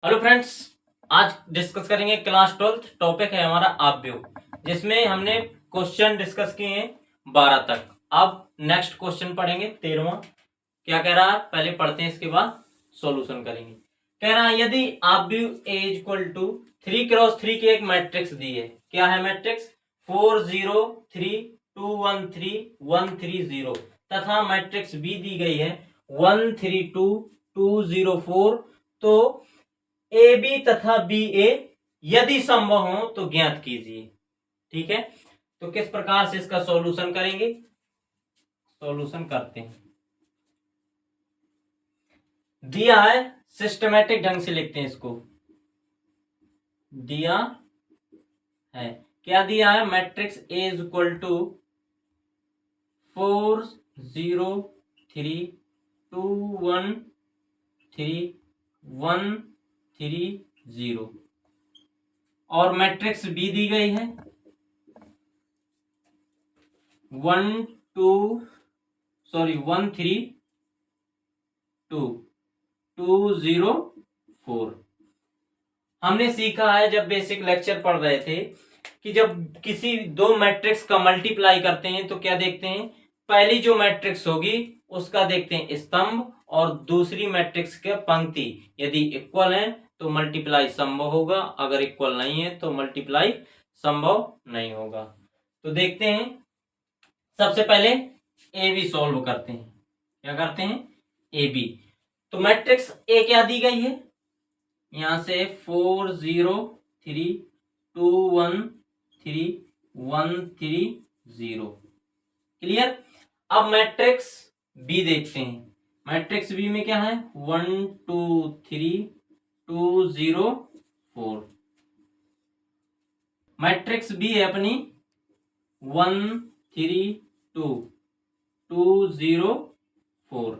Hello friends, आज discuss करेंगे class 12th। Topic है हमारा आव्यूह, जिसमें हमने क्वेश्चन डिस्कस किए हैं 12 तक। अब नेक्स्ट क्वेश्चन पढ़ेंगे 13वां। क्या कह रहा है, पहले पढ़ते हैं, इसके बाद सॉल्यूशन करेंगे। कह रहा है यदि आव्यूह ए इक्वल टू 3x3 की एक मैट्रिक्स दी है। क्या है मैट्रिक्स? 4 0 3 2 1 3 1 3 0 तथा मैट्रिक्स बी दी गई है 1 3 2 2 0 4। तो ए बी तथा बी ए यदि संभव हो तो ज्ञात कीजिए। ठीक है, तो किस प्रकार से इसका सॉल्यूशन करेंगे, सॉल्यूशन करते हैं। दिया है, सिस्टमेटिक ढंग से लिखते हैं इसको। दिया है, क्या दिया है? Matrix A is equal to 4 0 3 2 1 3 1 3 0 और मैट्रिक्स बी दी गई है 1 3 2 2 0 4। हमने सीखा है जब बेसिक लेक्चर पढ़ रहे थे कि जब किसी दो मैट्रिक्स का मल्टीप्लाई करते हैं तो क्या देखते हैं, पहली जो मैट्रिक्स होगी उसका देखते हैं स्तंभ, और दूसरी मैट्रिक्स के पंक्ति। यदि इक्वल है तो मल्टीप्लाई संभव होगा, अगर इक्वल नहीं है तो मल्टीप्लाई संभव नहीं होगा। तो देखते हैं, सबसे पहले ए बी सॉल्व करते हैं। क्या करते हैं? A B. तो मैट्रिक्स ए क्या दी गई है, यहां से 4 0 3 2 1 3 1 3 0। क्लियर? अब मैट्रिक्स बी देखते हैं। मैट्रिक्स बी में क्या है? 1 2 3 2 0 4। मैट्रिक्स बी है अपनी 1 3 2 2 0 4।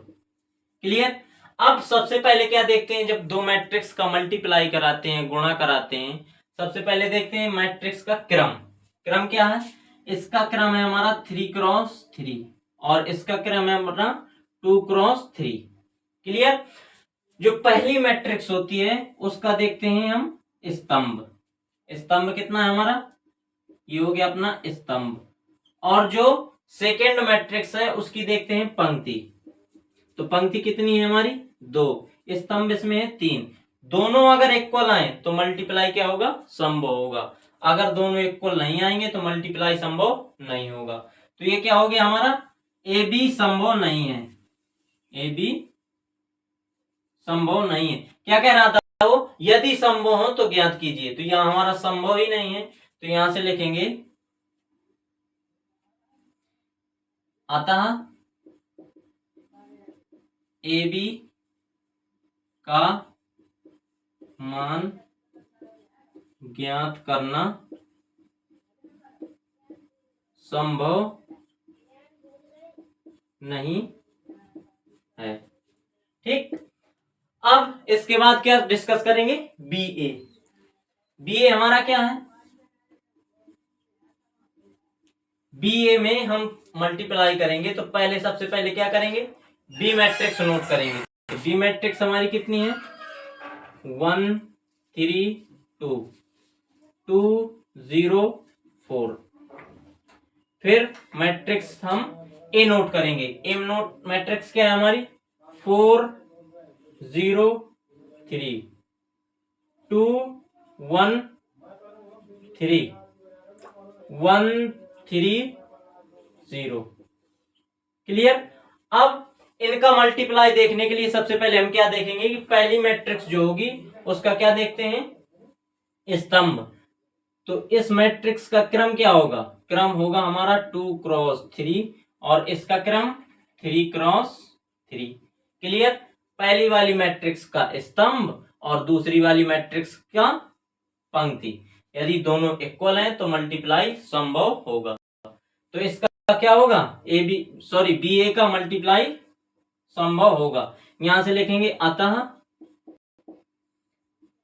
क्लियर? अब सबसे पहले क्या देखते हैं, जब दो मैट्रिक्स का मल्टीप्लाई कराते हैं, गुणा कराते हैं, सबसे पहले देखते हैं मैट्रिक्स का क्रम। क्रम क्या है? इसका क्रम है हमारा 3x3 और इसका क्रम है हमारा 2x3। क्लियर? जो पहली मैट्रिक्स होती है उसका देखते हैं हम स्तंभ। स्तंभ कितना है हमारा? ये हो गया अपना स्तंभ। और जो सेकेंड मैट्रिक्स है उसकी देखते हैं पंक्ति। तो पंक्ति कितनी है हमारी? 2। स्तंभ इसमें है 3। दोनों अगर इक्वल आए तो मल्टीप्लाई क्या होगा? संभव होगा। अगर दोनों इक्वल नहीं आएंगे तो मल्टीप्लाई संभव नहीं होगा। तो ये क्या हो गया हमारा? ए बी संभव नहीं है। ए बी संभव नहीं है। क्या कह रहा था वो? यदि संभव हो तो ज्ञात कीजिए। तो यहां हमारा संभव ही नहीं है, तो यहां से लिखेंगे अतः ए बी का मान ज्ञात करना संभव नहीं है। ठीक, अब इसके बाद क्या डिस्कस करेंगे? बी ए। बी ए हमारा क्या है? बी ए में हम मल्टीप्लाई करेंगे तो पहले सबसे पहले क्या करेंगे? बी मैट्रिक्स नोट करेंगे। तो बी मैट्रिक्स हमारी कितनी है? 1 3 2 2 0 4। फिर मैट्रिक्स हम ए नोट करेंगे। ए नोट मैट्रिक्स क्या है हमारी? 4 0 3 2 1 3 1 3 0। क्लियर? अब इनका मल्टीप्लाई देखने के लिए सबसे पहले हम क्या देखेंगे कि पहली मैट्रिक्स जो होगी उसका क्या देखते हैं? स्तंभ। तो इस मैट्रिक्स का क्रम क्या होगा? क्रम होगा हमारा 2x3 और इसका क्रम 3x3। क्लियर? पहली वाली मैट्रिक्स का स्तंभ और दूसरी वाली मैट्रिक्स का पंक्ति। यदि दोनों इक्वल हैं तो मल्टीप्लाई संभव होगा। तो इसका क्या होगा? बी ए का मल्टीप्लाई संभव होगा। यहां से लिखेंगे अतः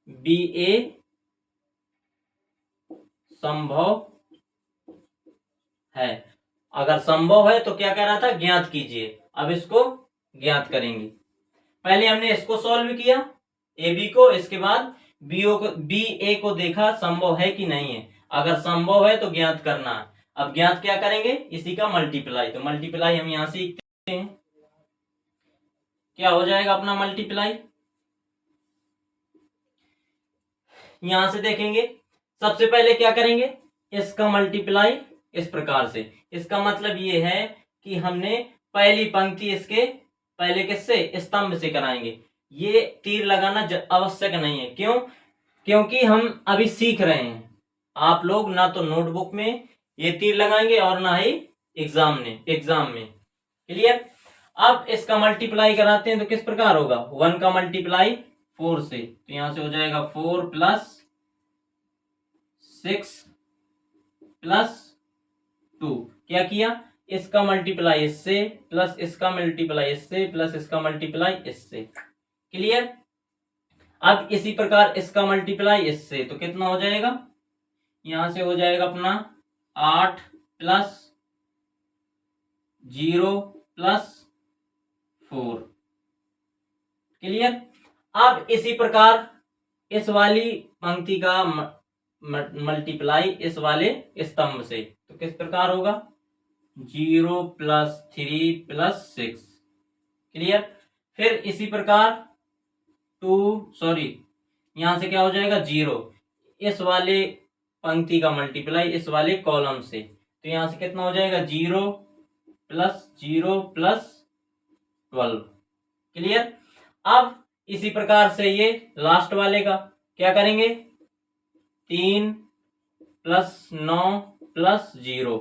बी ए संभव है। अगर संभव है तो क्या कह रहा था? ज्ञात कीजिए। अब इसको ज्ञात करेंगे। पहले हमने इसको सॉल्व किया, ए बी को, इसके बाद बी ए को देखा संभव है कि नहीं है, अगर संभव है तो ज्ञात करना है। अब ज्ञात क्या करेंगे, इसी का मल्टीप्लाई, तो मल्टीप्लाई हम यहां सीखते हैं, क्या हो जाएगा अपना मल्टीप्लाई, यहां से देखेंगे। सबसे पहले क्या करेंगे, इसका मल्टीप्लाई इस प्रकार से, इसका मतलब ये है कि हमने पहली पंक्ति इसके पहले किससे, स्तंभ से कराएंगे। ये तीर लगाना आवश्यक नहीं है, क्यों, क्योंकि हम अभी सीख रहे हैं। आप लोग ना तो नोटबुक में ये तीर लगाएंगे और ना ही एग्जाम में। क्लियर। अब इसका मल्टीप्लाई कराते हैं तो किस प्रकार होगा, 1 का मल्टीप्लाई 4 से, तो यहां से हो जाएगा 4 + 6 + 2। क्या किया, इसका मल्टीप्लाई इससे प्लस इसका मल्टीप्लाई इससे प्लस इसका मल्टीप्लाई इससे। क्लियर। अब इसी प्रकार इसका मल्टीप्लाई इससे, तो कितना हो जाएगा, यहां से हो जाएगा अपना 8 + 0 + 4। क्लियर। अब इसी प्रकार इस वाली पंक्ति का मल्टीप्लाई इस वाले स्तंभ से, तो किस प्रकार होगा, 0 + 3 + 6। क्लियर। फिर इसी प्रकार यहां से क्या हो जाएगा, 0, इस वाले पंक्ति का मल्टीप्लाई इस वाले कॉलम से, तो यहां से कितना हो जाएगा, 0 + 0 + 12। क्लियर। अब इसी प्रकार से ये लास्ट वाले का क्या करेंगे, 3 + 9 + 0,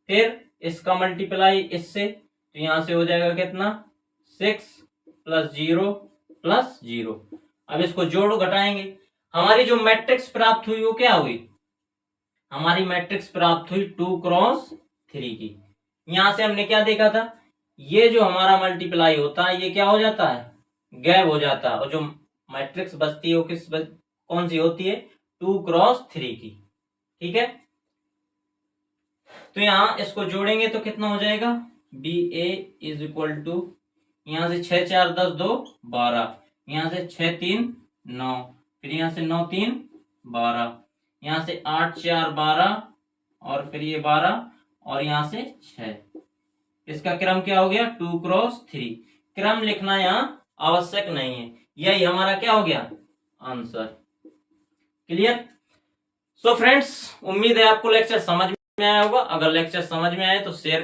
फिर इसका मल्टीप्लाई इससे, तो यहां से हो जाएगा कितना, 6 + 0 + 0। अब इसको जोड़ो, घटाएंगे, हमारी जो मैट्रिक्स प्राप्त हुई वो क्या हुई, हमारी मैट्रिक्स प्राप्त हुई 2 × 3 की। यहां से हमने क्या देखा था, ये जो हमारा मल्टीप्लाई होता है ये क्या हो जाता है, गैप हो जाता है, और जो मैट्रिक्स बचती है वो कौन सी होती है, 2 × 3 की। ठीक है। तो यहां इसको जोड़ेंगे तो कितना हो जाएगा, BA = यहां से 6 × 4 = 10, 2 = 12, यहां से 6 × 3 = 9, फिर यहां से 9 × 3 = 12, यहां से 8 × 4 = 12, और फिर ये 12, और यहां से 6। इसका क्रम क्या हो गया, 2 × 3। क्रम लिखना यहाँ आवश्यक नहीं है, यही हमारा क्या हो गया, आंसर। क्लियर। सो फ्रेंड्स, उम्मीद है आपको लेक्चर समझ में आया होगा। अगर लेक्चर समझ में आए तो शेयर करें।